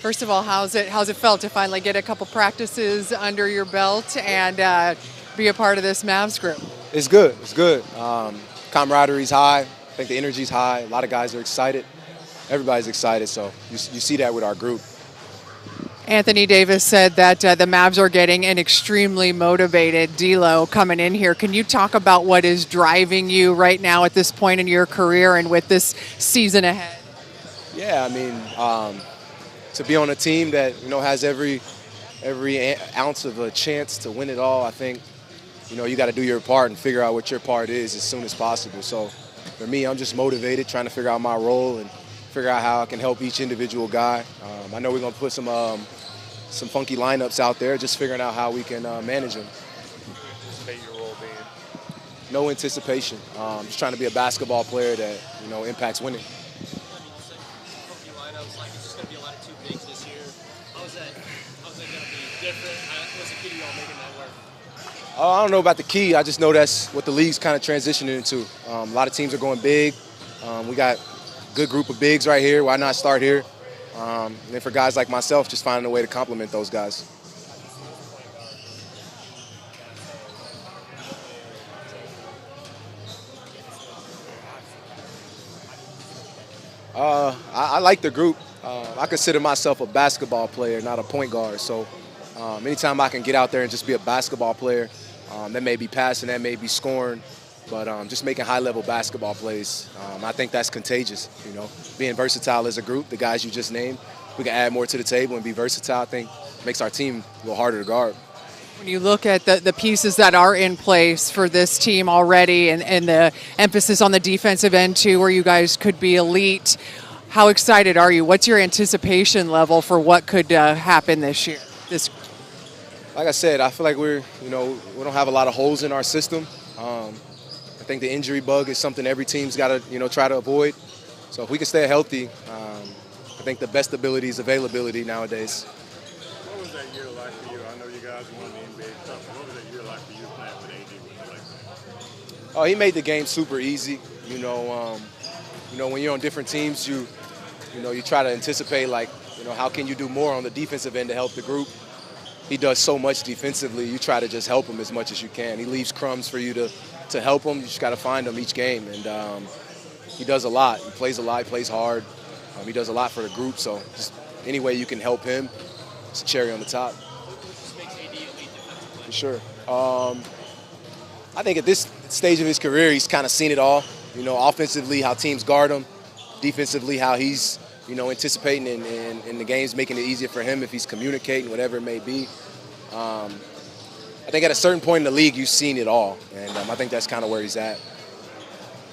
First of all, how's it felt to finally get a couple practices under your belt and be a part of this Mavs group? It's good. It's good. Camaraderie's high. I think the energy's high. A lot of guys are excited. Everybody's excited, so you see that with our group. Anthony Davis said that the Mavs are getting an extremely motivated D'Lo coming in here. Can you talk about what is driving you right now at this point in your career and with this season ahead? Yeah, I mean, to be on a team that has every ounce of a chance to win it all, I think you got to do your part and figure out what your part is as soon as possible. So for me, I'm just motivated, trying to figure out my role and figure out how I can help each individual guy. I know we're going to put some funky lineups out there, just figuring out how we can manage them. Anticipate your role being? No anticipation. Just trying to be a basketball player that impacts winning. Funky lineups, like it's just going to be a lot of two bigs this year. How's that going to be different? What's the key to y'all making that work? I don't know about the key. I just know that's what the league's kind of transitioning into. A lot of teams are going big. We got a good group of bigs right here. Why not start here? And then for guys like myself, just finding a way to complement those guys. I like the group. I consider myself a basketball player, not a point guard. So anytime I can get out there and just be a basketball player, that may be passing, that may be scoring, but just making high-level basketball plays, I think that's contagious. Being versatile as a group, the guys you just named, we can add more to the table and be versatile. I think makes our team a little harder to guard. When you look at the pieces that are in place for this team already and the emphasis on the defensive end too, where you guys could be elite, how excited are you? What's your anticipation level for what could happen this year? Like I said, I feel like we don't have a lot of holes in our system. I think the injury bug is something every team's got to try to avoid. So if we can stay healthy, I think the best ability is availability nowadays. What was that year like for you? I know you guys won the NBA Cup. What was that year like for you playing with AD? Oh, he made the game super easy. When you're on different teams, you try to anticipate how can you do more on the defensive end to help the group. He does so much defensively. You try to just help him as much as you can. He leaves crumbs for you to help him. You just got to find him each game, and he does a lot. He plays a lot. He plays hard. He does a lot for the group. So just any way you can help him, it's a cherry on the top. Just makes AD elite defensively. For sure. I think at this stage of his career, he's kind of seen it all. Offensively, how teams guard him. Defensively, how he's anticipating in the games, making it easier for him if he's communicating, whatever it may be. I think at a certain point in the league, you've seen it all, and I think that's kind of where he's at.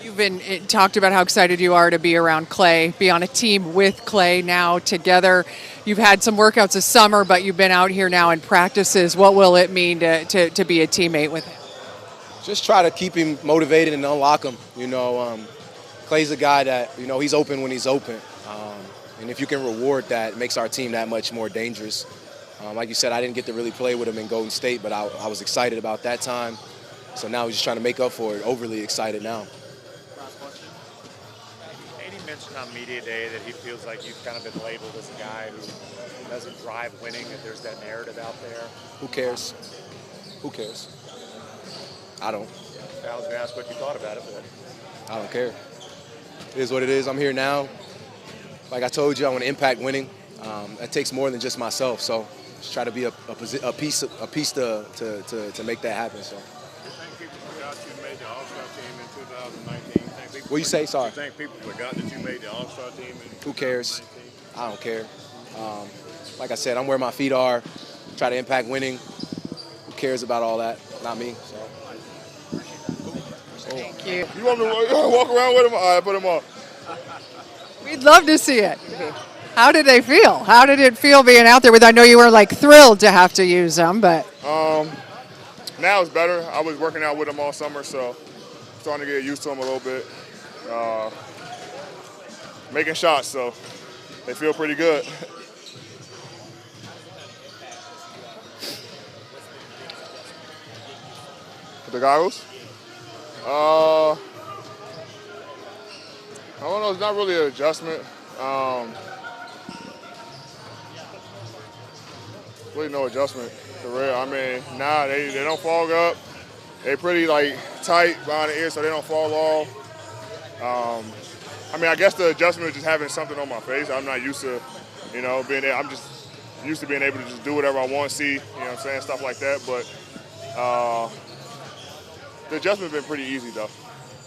You've been talked about how excited you are to be around Clay, be on a team with Clay now together. You've had some workouts this summer, but you've been out here now in practices. What will it mean to be a teammate with him? Just try to keep him motivated and unlock him. Clay's a guy that, he's open when he's open. And if you can reward that, it makes our team that much more dangerous. Like you said, I didn't get to really play with him in Golden State, but I was excited about that time. So now we're just trying to make up for it. Overly excited now. Last question. AD mentioned on Media Day that he feels like you've kind of been labeled as a guy who doesn't drive winning, that there's that narrative out there. Who cares? Who cares? I don't. I was going to ask what you thought about it, but I don't care. It is what it is. I'm here now. Like I told you, I want to impact winning. That takes more than just myself. So just try to be a piece to make that happen. So. You think people forgot you made the All-Star team in 2019? What you say? Sorry. You think people forgot that you made the All-Star team in 2019? Who cares? I don't care. Like I said, I'm where my feet are. Try to impact winning. Who cares about all that? Not me. So. Thank you. You want me to walk around with him? All right, put him on. We'd love to see it. How did they feel? How did it feel being out there with? I know you were thrilled to have to use them, but Now it's better. I was working out with him all summer, so starting to get used to him a little bit. Making shots, so they feel pretty good. The goggles? I don't know. It's not really an adjustment. Really no adjustment, for real. I mean, nah, they don't fog up. They pretty like tight behind the ear, so they don't fall off. I mean, I guess the adjustment is just having something on my face. I'm not used to, being there. I'm just used to being able to just do whatever I want to see, what I'm saying, stuff like that. But the adjustment's been pretty easy, though.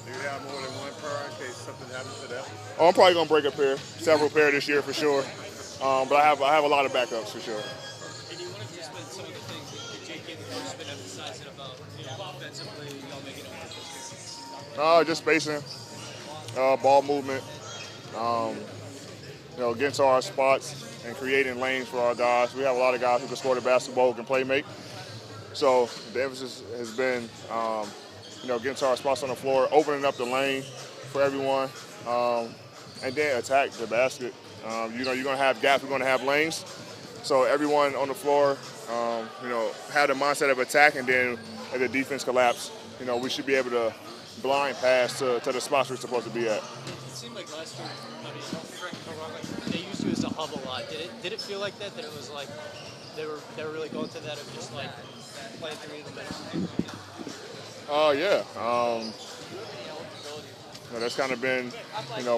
Do you have more than one pair in case something happens to them? Oh, I'm probably gonna break a pair, several pair this year for sure. But I have a lot of backups for sure. And you want to just spend some of the things that Jake and the coach have been emphasizing about, offensively, making it work this year? Just spacing, ball movement, getting to our spots and creating lanes for our guys. We have a lot of guys who can score the basketball, who can play make. So the emphasis has been, getting to our spots on the floor, opening up the lane for everyone, and then attack the basket. You're going to have gaps, we're going to have lanes. So everyone on the floor, had the mindset of attack, and then if the defense collapse, we should be able to blind pass to the spots we're supposed to be at. It seemed like last year, correct me if I'm wrong, they used you as a hub a lot. Did it feel like that? That it was like they were really going to that of just like playing three in the middle? Yeah. That's kind of been,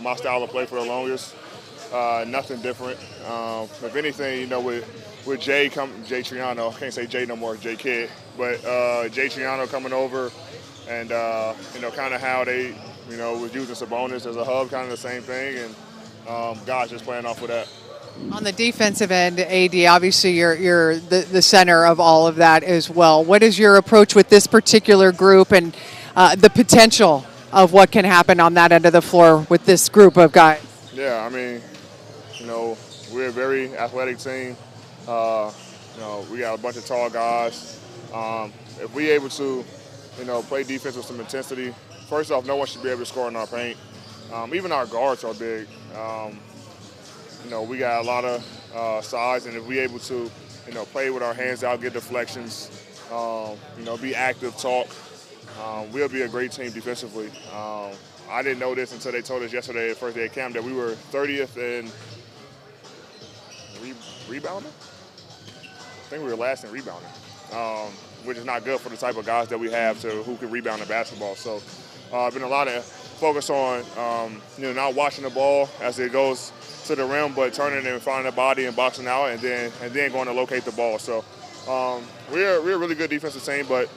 my style of play for the longest. Nothing different. If anything, with Jay Triano, I can't say Jay no more, Jay Kidd, but Jay Triano coming over, and kind of how they, was using Sabonis as a hub, kind of the same thing, and guys just playing off of that. On the defensive end, AD, obviously you're the center of all of that as well. What is your approach with this particular group and the potential of what can happen on that end of the floor with this group of guys? Yeah, I mean, we're a very athletic team. We got a bunch of tall guys. If we're able to, play defense with some intensity, first off, no one should be able to score in our paint. Even our guards are big. We got a lot of size, and if we're able to, play with our hands out, get deflections, be active, talk, we'll be a great team defensively. I didn't know this until they told us yesterday at first day of camp that we were 30th in rebounding. I think we were last in rebounding, which is not good for the type of guys that we have who can rebound the basketball. So been a lot of focus on, not watching the ball as it goes to the rim, but turning and finding the body and boxing out, and then going to locate the ball. So we're a really good defensive team, but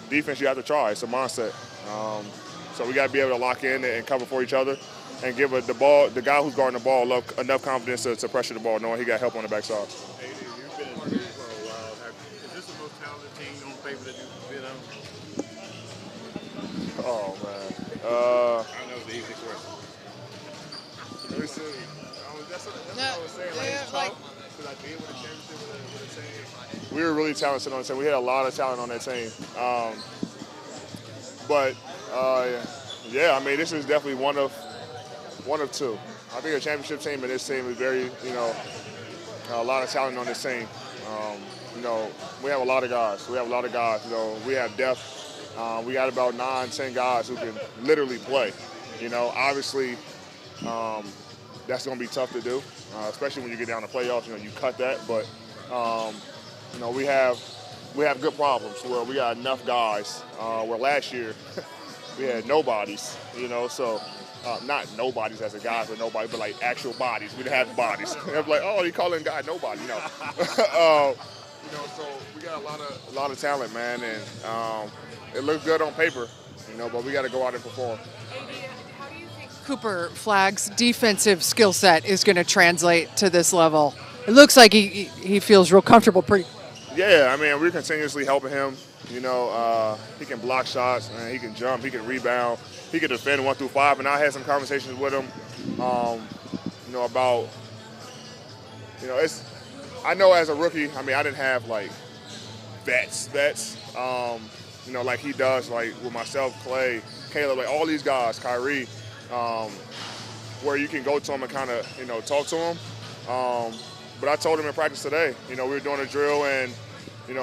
defense you have to try. It's a mindset. So we got to be able to lock in and cover for each other, and give the guy who's guarding the ball enough confidence to pressure the ball, knowing he got help on the backside. Hey, you've been in the league for a while. Is this the most talented team on paper that you've been on? Oh man. I know it's an easy question. Let me see. That's what I was saying. It's tough because I did win a championship with a team. We were really talented on the team. We had a lot of talent on that team. I mean, this is definitely one of two. I think a championship team and this team is very, a lot of talent on this team. We have a lot of guys. We have depth. We got about 9, 10 guys who can literally play. Obviously, that's going to be tough to do, especially when you get down to playoffs. You cut that, but we have good problems where we got enough guys. Where last year we had nobodies, so not nobodies as a guy, but nobody, but like actual bodies. We didn't have bodies. I'm like, oh, you calling guy nobody, So we got a lot of talent, man, and it looks good on paper, but we got to go out and perform. How do you think Cooper Flagg's defensive skill set is going to translate to this level? It looks like he feels real comfortable pretty. Yeah, I mean, we're continuously helping him. He can block shots, and he can jump, he can rebound, he can defend 1 through 5. And I had some conversations with him, about, I know as a rookie, I mean, I didn't have like vets, like he does, like with myself, Clay, Caleb, like all these guys, Kyrie, where you can go to him and kind of, talk to him. But I told him in practice today, we were doing a drill, and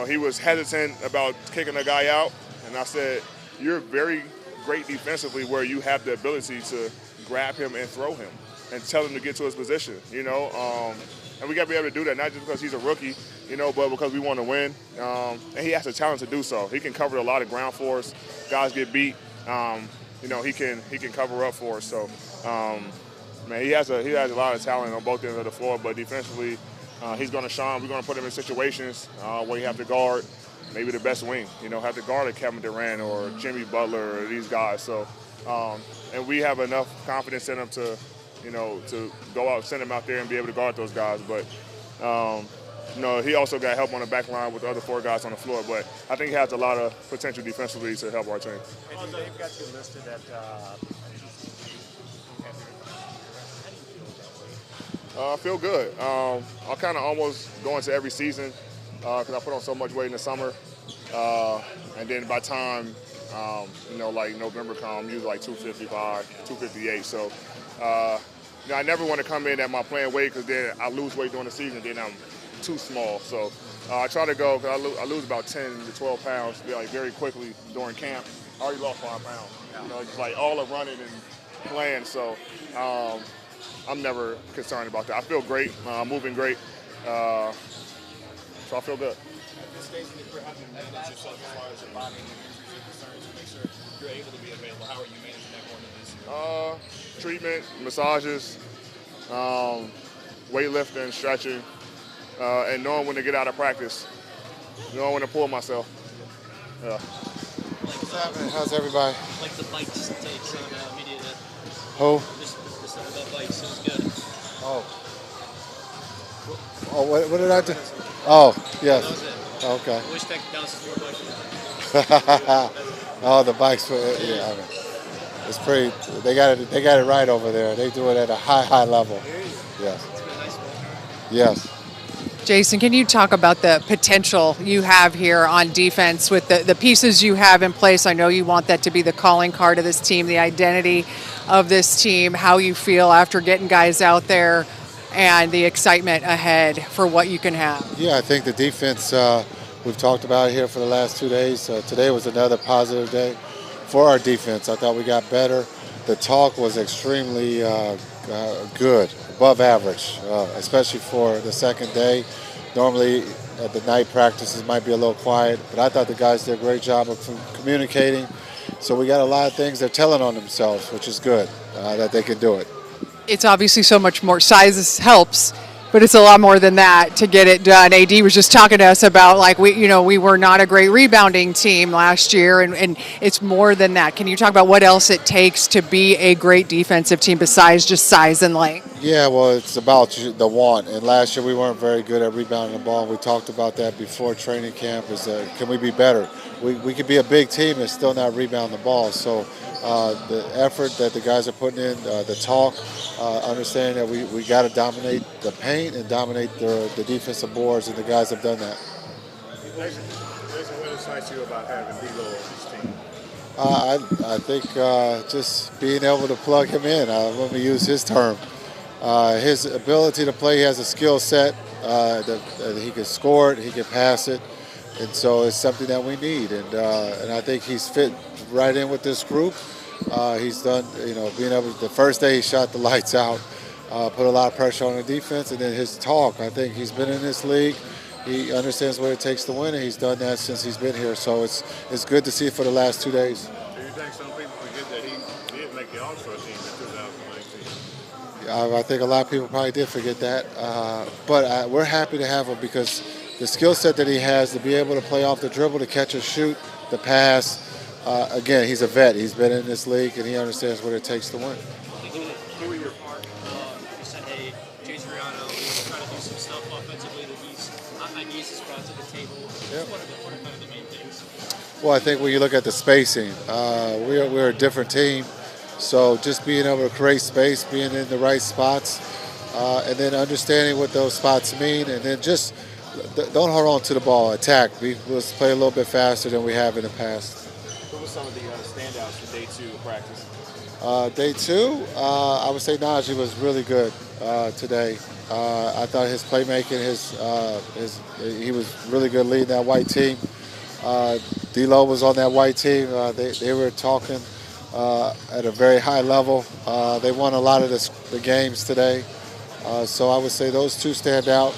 he was hesitant about kicking a guy out. And I said, you're very great defensively where you have the ability to grab him and throw him. and tell him to get to his position, and we got to be able to do that, not just because he's a rookie, but because we want to win. And he has the talent to do so. He can cover a lot of ground for us. Guys get beat. He can cover up for us. So, man, he has a lot of talent on both ends of the floor. But defensively, he's going to shine. We're going to put him in situations where you have to guard maybe the best wing. Have to guard a Kevin Durant or Jimmy Butler or these guys. So, and we have enough confidence in him to go out, send him out there and be able to guard those guys. But, he also got help on the back line with the other 4 guys on the floor. But I think he has a lot of potential defensively to help our team. And they've got you listed at I feel good. I kind of almost go into every season because I put on so much weight in the summer. And then by time, like November comes, I'm usually like 255, 258. So, I never want to come in at my playing weight because then I lose weight during the season, then I'm too small. So I try to go, because I lose about 10 to 12 pounds very quickly during camp. I already lost 5 pounds. Just like all of running and playing. So I'm never concerned about that. I feel great, moving great. So I feel good. At this stage in your career, how do you manage yourself as far as your body and your injuries are concerned to make sure you're able to be available? How are you managing that going into this year? Treatment, massages, weightlifting, stretching, and knowing when to get out of practice, knowing when to pull myself. Yeah. What's happening? How's everybody? Like the bikes takes on media. Who? Just stuff about bikes. It was good. Oh, what did I do? Oh, yes. That was it. Okay. I wish that was more bike. Oh, the bikes. Yeah, it's pretty. They got it right over there. They do it at a high level. Yes. It's been a nice one. Yes. Jason, can you talk about the potential you have here on defense with the pieces you have in place? I know you want that to be the calling card of this team, the identity of this team, how you feel after getting guys out there, and the excitement ahead for what you can have. Yeah, I think the defense we've talked about here for the last 2 days. Today was another positive day for our defense. I thought we got better. The talk was extremely good, above average, especially for the second day. Normally, the night practices might be a little quiet, but I thought the guys did a great job of communicating. So we got a lot of things they're telling on themselves, which is good, that they can do it. It's obviously so much more. Size helps, but it's a lot more than that to get it done. AD was just talking to us about we were not a great rebounding team last year, and it's more than that. Can you talk about what else it takes to be a great defensive team besides just size and length? Yeah, well, it's about the want. And last year we weren't very good at rebounding the ball. We talked about that before training camp. Can we be better? We could be a big team and still not rebound the ball. So the effort that the guys are putting in, the talk, understanding that we got to dominate the paint and dominate the defensive boards, and the guys have done that. Jason, what excites you about having D'Lo on this team? I think just being able to plug him in. Let me use his term. His ability to play, he has a skill set that he can score it, he can pass it, and so it's something that we need. And I think he's fit right in with this group. He's done, being able to, the first day he shot the lights out, put a lot of pressure on the defense, and then his talk. I think he's been in this league. He understands what it takes to win, and he's done that since he's been here. So it's good to see it for the last 2 days. Do you think some people forget that he did make the All-Star team in 2019? I think a lot of people probably did forget that. But we're happy to have him because the skill set that he has to be able to play off the dribble, to catch and shoot, the pass. Again, he's a vet. He's been in this league, and he understands what it takes to win. Who are your part? You said, hey, Jason Riano, he's trying to do some stuff offensively that ideas he's brought to the table. Yep. What are kind of the main things? Well, I think when you look at the spacing, we're a different team. So just being able to create space, being in the right spots, and then understanding what those spots mean, and then just don't hold on to the ball, attack. Let's play a little bit faster than we have in the past. What were some of the standouts for day 2 of practice? Day 2, I would say Najee was really good today. I thought his playmaking, he was really good leading that white team. D'Lo was on that white team. They were talking at a very high level. They won a lot of the games today. So I would say those two stand out.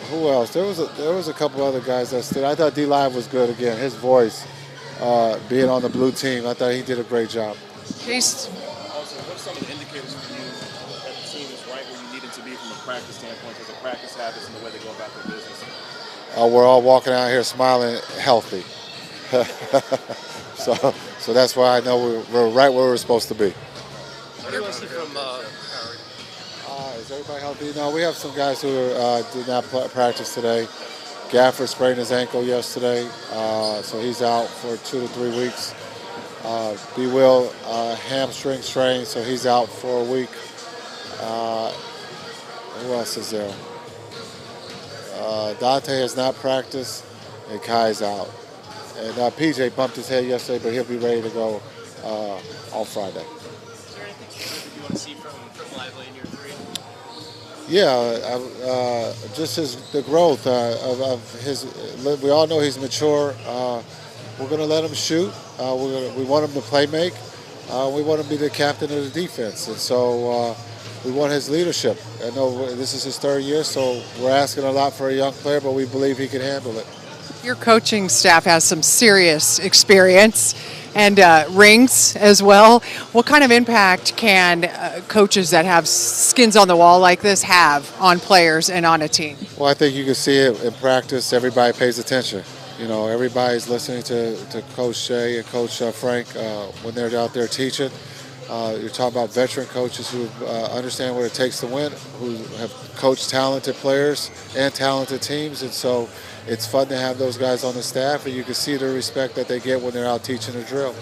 Who else? There was a couple other guys that stood. I thought D-Live was good again. His voice, being on the blue team, I thought he did a great job. Chase, Also, what are some of the indicators for you that the team is right where you need it to be from a practice standpoint, because of practice habits and the way they go about their business? We're all walking out here smiling, healthy. so that's why I know we're right where we're supposed to be. What do you want to see from Is everybody healthy? No, we have some guys who did not practice today. Gafford sprained his ankle yesterday, so he's out for 2 to 3 weeks. B. Will, hamstring strain, so he's out for a week. Who else is there? Dante has not practiced, and Kai's out. And PJ bumped his head yesterday, but he'll be ready to go on Friday. Is there anything specific you want to see from Lively in year 3? Yeah, just the growth of his. We all know he's mature. We're going to let him shoot. We want him to play make. We want him to be the captain of the defense, and so we want his leadership. I know this is his 3rd year, so we're asking a lot for a young player, but we believe he can handle it. your coaching staff has some serious experience and rings as well. What kind of impact can coaches that have skins on the wall like this have on players and on a team? Well, I think you can see it in practice. Everybody pays attention. You know, everybody's listening to Coach Shea and Coach Frank when they're out there teaching. You're talking about veteran coaches who understand what it takes to win, who have coached talented players and talented teams, and so it's fun to have those guys on the staff, and you can see the respect that they get when they're out teaching the drill.